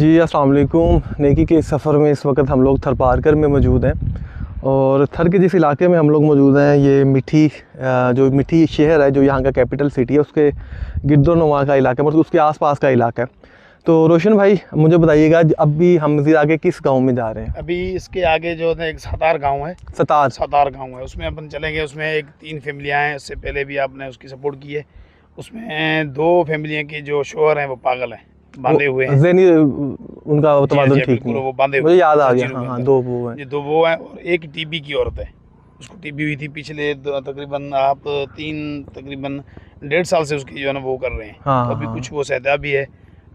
जी अस्सलाम वालेकुम। नेकी के इस सफ़र में इस वक्त हम लोग थर पारकर में मौजूद हैं और थर के जिस इलाके में हम लोग मौजूद हैं ये मिठी शहर है जो यहाँ का कैपिटल सिटी है, उसके गिरदोनुमा का इलाका है, मतलब उसके आसपास का इलाका है। तो रोशन भाई मुझे बताइएगा अभी हम मज़ीद आगे किस गांव में जा रहे हैं? अभी इसके आगे जो है एक सतार गांव है। सतार गांव है, उसमें अपन चलेंगे। उसमें एक 3 फैमिलियाँ हैं, इससे पहले भी आपने उसकी सपोर्ट की है। उसमें 2 फैमिलियाँ की जो शोहर हैं वो पागल हैं, बांधे हुए हैं। उनका तवाज़ुन ठीक नहीं, वो बांधे मुझे याद आ गया। हाँ, 2 वो हैं। ये 2 वो हैं और एक टीबी की औरत है। उसको टीबी हुई थी पिछले तकरीबन 1.5 साल से उसकी जो है ना वो कर रहे हैं। हाँ, तो अभी कुछ वो सहता भी है,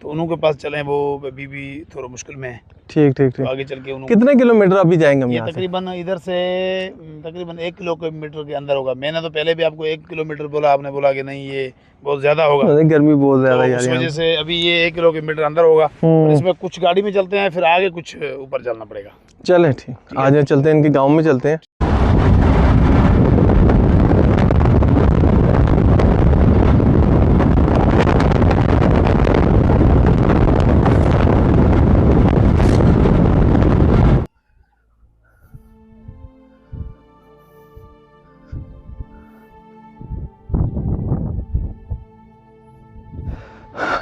तो उन्हों के पास चले। वो अभी भी थोड़ा मुश्किल में है। ठीक। तो आगे चल के कितने किलोमीटर अभी जाएंगे हम? ये यहाँ तकरीबन इधर से तकरीबन 1 किलोमीटर के अंदर होगा। मैंने तो पहले भी आपको 1 किलोमीटर बोला, आपने बोला कि नहीं ये बहुत ज्यादा होगा, गर्मी बहुत ज्यादा तो यार। उस वजह से अभी ये 1 किलोमीटर अंदर होगा। और इसमें कुछ गाड़ी में चलते हैं, फिर आगे कुछ ऊपर चलना पड़ेगा। चलें ठीक, आज चलते हैं, इनके गाँव में चलते हैं।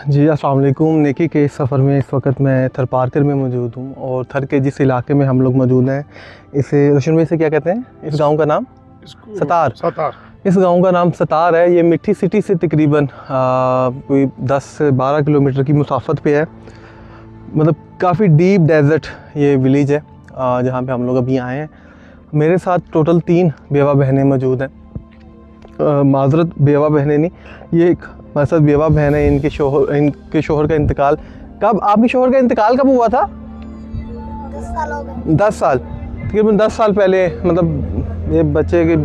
जी अस्सलाम वालेकुम। नेकी के इस सफ़र में इस वक्त मैं थर पारकर में मौजूद हूँ और थर के जिस इलाके में हम लोग मौजूद हैं, इसे रोशन भाई से क्या कहते हैं? इस गांव का नाम सतार। इस गांव का नाम सतार है। ये मिठी सिटी से तकरीबन कोई 10 से 12 किलोमीटर की मुसाफत पे है। मतलब काफ़ी डीप डेजर्ट ये विलेज है जहाँ पे हम लोग अभी आए हैं। मेरे साथ टोटल 3 बेवा बहनें मौजूद हैं। माजरत, बेवा बहनें नहीं, ये एक मेरे साथ बेवा बहन है। इनके शोहर का इंतकाल कब, आपके शोहर का इंतकाल कब हुआ था? 10 साल हो गए। 10 साल, तकरीबन 10 साल पहले, मतलब ये बच्चे की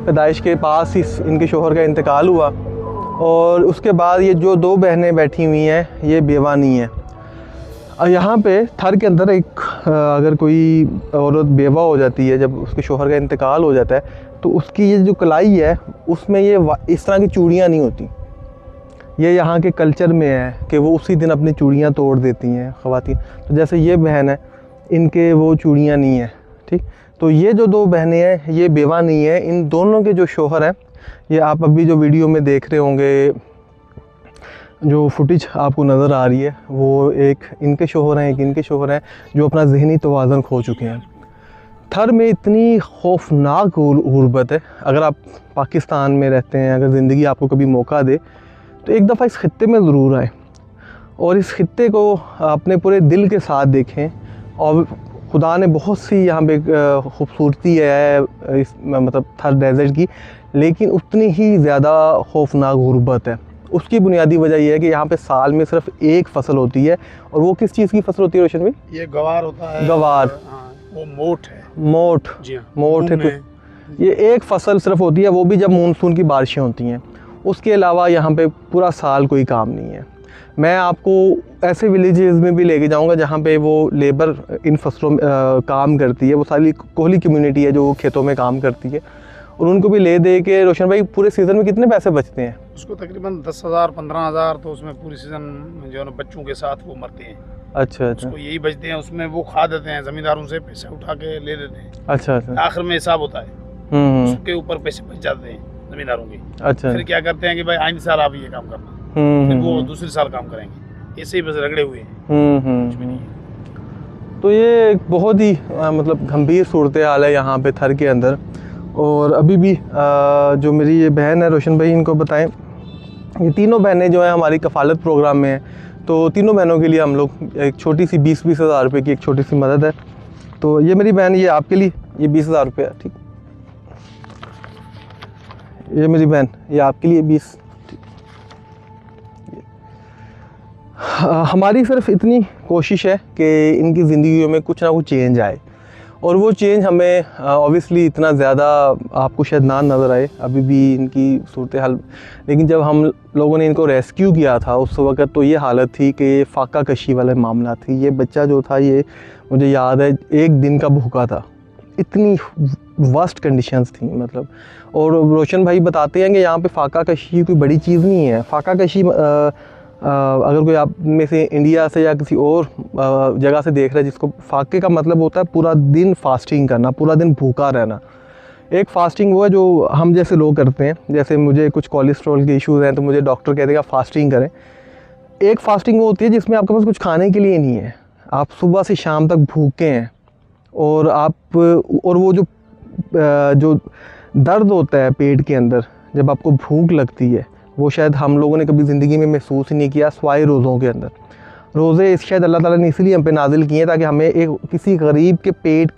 पैदाइश के पास ही इनके शोहर का इंतकाल हुआ। और उसके बाद ये जो 2 बहनें बैठी हुई हैं ये बेवा नहीं है। और यहाँ पे थर के अंदर एक अगर कोई औरत बेवा हो जाती है, जब उसके शोहर का इंतकाल हो जाता है, तो उसकी ये जो कलाई है उसमें ये इस तरह की चूड़ियाँ नहीं होती। ये यहाँ के कल्चर में है कि वो उसी दिन अपनी चूड़ियाँ तोड़ देती हैं ख़वातीन। तो जैसे ये बहन है, इनके वो चूड़ियाँ नहीं हैं, ठीक। तो ये जो 2 बहनें हैं ये बेवा नहीं है। इन दोनों के जो शोहर हैं, ये आप अभी जो वीडियो में देख रहे होंगे, जो फुटेज आपको नज़र आ रही है, वो एक इनके शोहर हैं, एक इनके शोहर हैं, जो अपना ज़हनी तवाज़ुन खो चुके हैं। थर में इतनी खौफनाक गुर्बत है। अगर आप पाकिस्तान में रहते हैं, अगर ज़िंदगी आपको कभी मौका दे तो एक दफ़ा इस खित्ते में ज़रूर आए और इस खित्ते को अपने पूरे दिल के साथ देखें। और खुदा ने बहुत सी यहाँ पे खूबसूरती है इस मतलब थर डेजर्ट की, लेकिन उतनी ही ज़्यादा खौफनाक गुर्बत है। उसकी बुनियादी वजह यह है कि यहाँ पे साल में सिर्फ 1 फसल होती है। और वो किस चीज़ की फसल होती है रोशन भाई? ये गवार होता है। गवार, वो मोट है। मोट है। ये 1 फसल सिर्फ होती है, वो भी जब मानसून की बारिशें होती हैं। उसके अलावा यहाँ पे पूरा साल कोई काम नहीं है। मैं आपको ऐसे विलेजेस में भी लेके जाऊँगा जहाँ पे वो लेबर इन फसलों में काम करती है। वो सारी कोहली कम्युनिटी है जो खेतों में काम करती है, और उनको भी ले दे के रोशन भाई पूरे सीज़न में कितने पैसे बचते हैं? उसको तकरीबन 10,000 15,000, तो उसमें पूरी सीज़न जो है ना बच्चों के साथ वो मरते हैं। अच्छा। उसको यही बचते हैं, उसमें वो खा देते हैं, ज़मींदारों से पैसे उठा के ले लेते हैं। अच्छा। आखिर में हिसाब होता है, उसके ऊपर पैसे बच जाते हैं ज़मींदारों के। अच्छा। फिर क्या करते हैं कि भाई आइंदे साल आप ये काम करना, फिर वो दूसरे साल काम करेंगे। ऐसे ही बस रगड़े हुए हैं। कुछ भी नहीं है। तो ये एक बहुत ही मतलब गंभीर सूरत हाल है यहाँ पे थर के अंदर। और अभी भी जो मेरी ये बहन है रोशन भाई, इनको बताएं, ये तीनों बहनें जो हैं हमारी कफ़ालत प्रोग्राम में हैं। तो तीनों बहनों के लिए हम लोग एक छोटी सी 20-20 हज़ार रुपये की एक छोटी सी मदद है। तो ये मेरी बहन, ये आपके लिए ये 20,000 रुपये है, ठीक। ये मेरी बहन, ये आपके लिए 20। हमारी सिर्फ इतनी कोशिश है कि इनकी ज़िंदगी में कुछ ना कुछ चेंज आए, और वो चेंज हमें ऑब्वियसली इतना ज़्यादा आपको शायद ना नज़र आए अभी भी इनकी सूरत हाल। लेकिन जब हम लोगों ने इनको रेस्क्यू किया था उस वक़्त तो ये हालत थी कि ये फाका कशी वाला मामला थी। ये बच्चा जो था, ये मुझे याद है 1 दिन का भूखा था। इतनी वर्स्ट कंडीशंस थी मतलब। और रोशन भाई बताते हैं कि यहाँ पे फाका कशी कोई बड़ी चीज़ नहीं है। फाका कशी अगर कोई आप में से इंडिया से या किसी और जगह से देख रहा है, जिसको फाके का मतलब होता है पूरा दिन फास्टिंग करना, पूरा दिन भूखा रहना। एक फास्टिंग वो है जो हम जैसे लोग करते हैं, जैसे मुझे कुछ कोलेस्ट्रॉल के इश्यूज़ हैं तो मुझे डॉक्टर कहते हैं आप फास्टिंग करें। एक फास्टिंग वो होती है जिसमें आपके पास कुछ खाने के लिए नहीं है, आप सुबह से शाम तक भूखे हैं, और वो जो दर्द होता है पेट के अंदर जब आपको भूख लगती है, वो शायद हम लोगों ने कभी ज़िंदगी में महसूस ही नहीं किया सिवाय रोज़ों के अंदर। रोज़े शायद अल्लाह ताला ने इसलिए हम पे नाजिल किए ताकि हमें एक किसी गरीब के पेट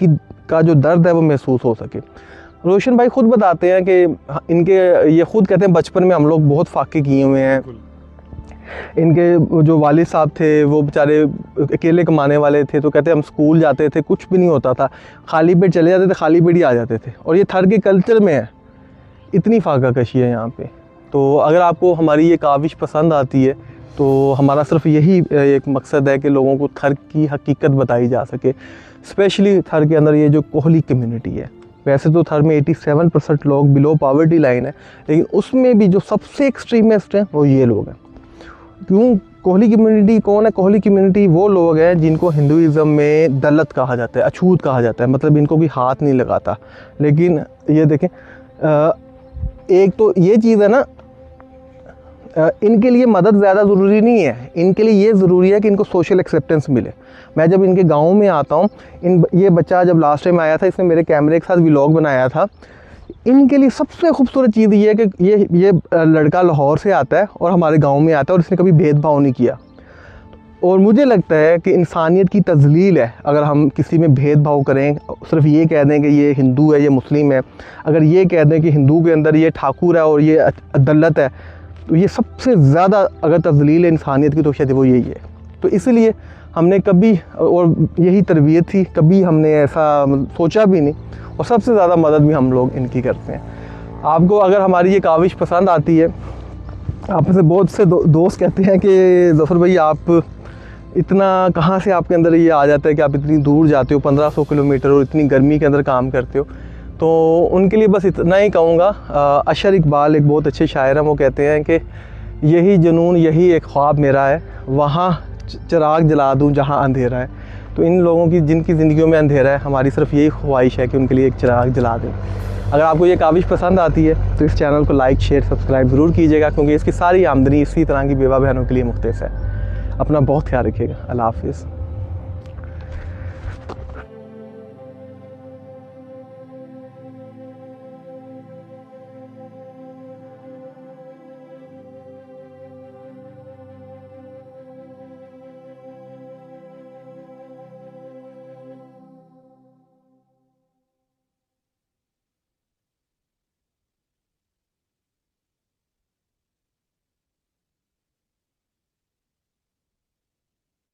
का जो दर्द है वो महसूस हो सके। रोशन भाई खुद बताते हैं कि ये खुद कहते हैं बचपन में हम लोग बहुत फाके किए हुए हैं। इनके जो वालिद साहब थे वो बेचारे अकेले कमाने वाले थे, तो कहते हम स्कूल जाते थे कुछ भी नहीं होता था, खाली पेट चले जाते थे, खाली पेट ही आ जाते थे। और ये थर के कल्चर में है, इतनी फाका कशी है यहाँ पे। तो अगर आपको हमारी ये काविश पसंद आती है तो हमारा सिर्फ यही एक मकसद है कि लोगों को थर की हकीकत बताई जा सके, स्पेशली थर के अंदर ये जो कोहली कम्युनिटी है। वैसे तो थर में 87% लोग बिलो पॉवर्टी लाइन है, लेकिन उसमें भी जो सबसे एक्सट्रीमिस्ट हैं वो ये लोग हैं। क्यों? कोहली कम्युनिटी कौन है? कोहली कम्युनिटी वो लोग हैं जिनको हिंदुइज़्म में दलत कहा जाता है, अछूत कहा जाता है, मतलब इनको कोई हाथ नहीं लगाता। लेकिन ये देखें, एक तो ये चीज़ है ना, इनके लिए मदद ज़्यादा ज़रूरी नहीं है, इनके लिए ये ज़रूरी है कि इनको सोशल एक्सेप्टेंस मिले। मैं जब इनके गांव में आता हूँ, ये बच्चा जब लास्ट टाइम आया था, इसने मेरे कैमरे के साथ व्लॉग बनाया था। इनके लिए सबसे खूबसूरत चीज़ ये है कि ये लड़का लाहौर से आता है और हमारे गांव में आता है, और इसने कभी भेदभाव नहीं किया। और मुझे लगता है कि इंसानियत की तज़लील है अगर हम किसी में भेदभाव करें, सिर्फ ये कह दें कि ये हिंदू है, ये मुस्लिम है, अगर ये कह दें कि हिंदू के अंदर ये ठाकुर है और ये दलत है, तो ये सबसे ज़्यादा अगर तज़लील इंसानियत की तो शायद वो यही है। तो इसलिए हमने कभी, और यही तरबियत थी, कभी हमने ऐसा सोचा भी नहीं, और सबसे ज़्यादा मदद भी हम लोग इनकी करते हैं। आपको अगर हमारी ये काविश पसंद आती है, आप में से बहुत से दोस्त कहते हैं कि ज़फ़र भाई आप इतना कहाँ से आपके अंदर ये आ जाता है कि आप इतनी दूर जाते हो 1500 किलोमीटर और इतनी गर्मी के अंदर काम करते हो। तो उनके लिए बस इतना ही कहूँगा, अशर इकबाल एक बहुत अच्छे शायर हैं, वो कहते हैं कि यही जुनून यही एक ख्वाब मेरा है, वहाँ चिराग जला दूँ जहाँ अंधेरा है। तो इन लोगों की जिनकी ज़िंदगियों में अंधेरा है, हमारी सिर्फ यही ख्वाहिश है कि उनके लिए एक चिराग जला दें। अगर आपको ये काविश पसंद आती है तो इस चैनल को लाइक शेयर सब्सक्राइब ज़रूर कीजिएगा, क्योंकि इसकी सारी आमदनी इसी तरह की बेवा बहनों के लिए मुख्तस है। अपना बहुत ख्याल रखिएगा। अल्लाह हाफ़िज़।